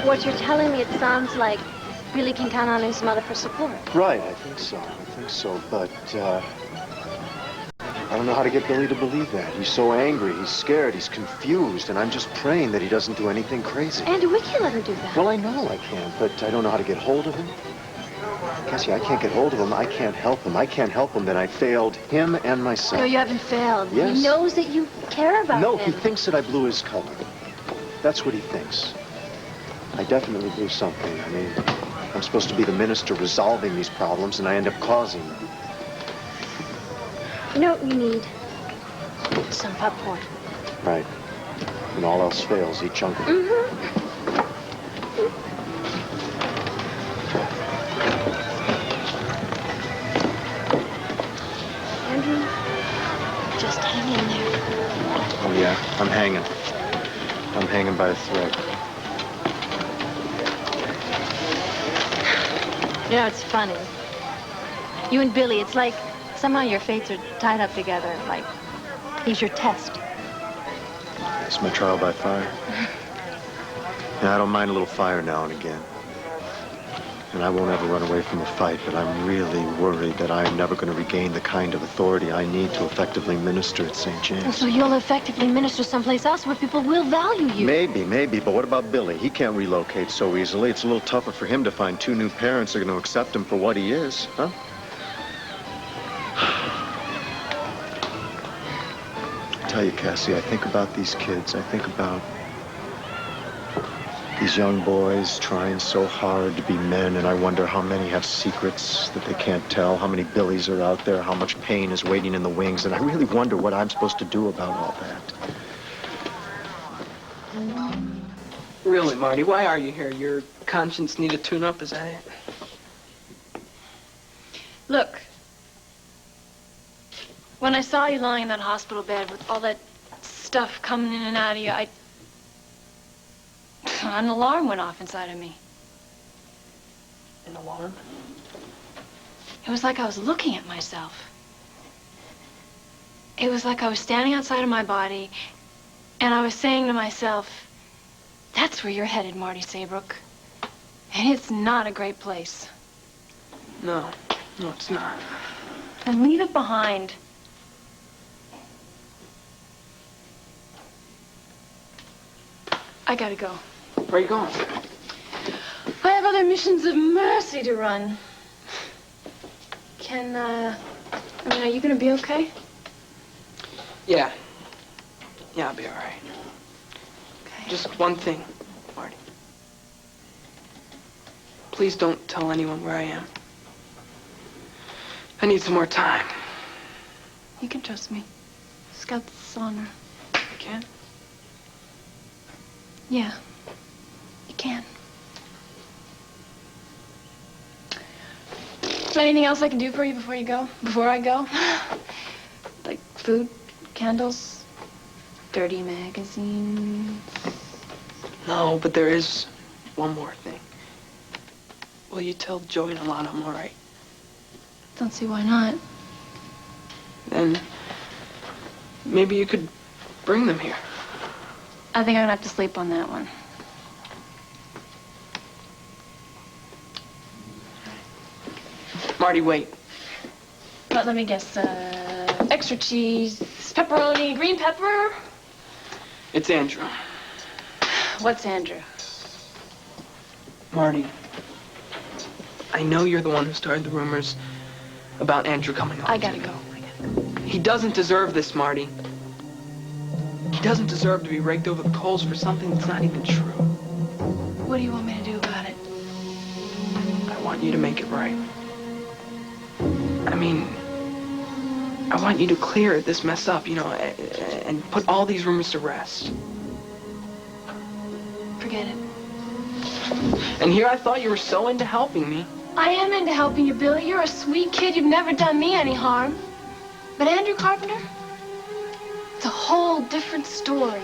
What you're telling me, it sounds like Billy can count on his mother for support. Right, I think so. But, I don't know how to get Billy to believe that. He's so angry, he's scared, he's confused, and I'm just praying that he doesn't do anything crazy. Andy, we can't let her do that. Well, I know I can't, but I don't know how to get hold of him. Cassie, I can't get hold of him. I can't help him. I can't help him that I failed him and myself. No, you haven't failed. Yes. He knows that you care about him. No, he thinks that I blew his cover. That's what he thinks. I definitely blew something. I mean, I'm supposed to be the minister resolving these problems, and I end up causing them. You know what you need? Some popcorn. Right. When all else fails, eat chunk of it. Andrew, just hang in there. Oh, yeah, I'm hanging. I'm hanging by a thread. You know, it's funny. You and Billy, it's like somehow your fates are tied up together. Like, he's your test. It's my trial by fire. Yeah, I don't mind a little fire now and again. And I won't ever run away from a fight, but I'm really worried that I'm never going to regain the kind of authority I need to effectively minister at St. James. So you'll effectively minister someplace else where people will value you. Maybe, but what about Billy? He can't relocate so easily. It's a little tougher for him to find two new parents that are going to accept him for what he is, huh? I tell you, Cassie, I think about these kids. I think about these young boys trying so hard to be men, and I wonder how many have secrets that they can't tell, how many Billies are out there, how much pain is waiting in the wings, and I really wonder what I'm supposed to do about all that. Really, Marty, why are you here? Your conscience need a tune-up, is that it? Look, when I saw you lying in that hospital bed with all that stuff coming in and out of you, an alarm went off inside of me. An alarm? It was like I was looking at myself. It was like I was standing outside of my body, and I was saying to myself, that's where you're headed, Marty Saybrook. And it's not a great place. No, it's not. And leave it behind. I gotta go. Where are you going? I have other missions of mercy to run. Are you gonna be okay? Yeah, I'll be all right. Okay. Just one thing, Marty. Please don't tell anyone where I am. I need some more time. You can trust me. Scout's honor. I can? Yeah, you can. Anything else I can do for you before you go? Before I go? Like food, candles, dirty magazines? No, but there is one more thing. Will you tell Joey and Alana I'm all right? Don't see why not. Then maybe you could bring them here. I think I'm gonna have to sleep on that one. Marty, wait. But let me guess, extra cheese, pepperoni, green pepper? It's Andrew. What's Andrew? Marty, I know you're the one who started the rumors about Andrew coming home. I gotta go. He doesn't deserve this, Marty. He doesn't deserve to be raked over the coals for something that's not even true. What do you want me to do about it? I want you to make it right. I mean, I want you to clear this mess up, and put all these rumors to rest. Forget it. And here I thought you were so into helping me. I am into helping you, Billy. You're a sweet kid. You've never done me any harm. But Andrew Carpenter, it's a whole different story.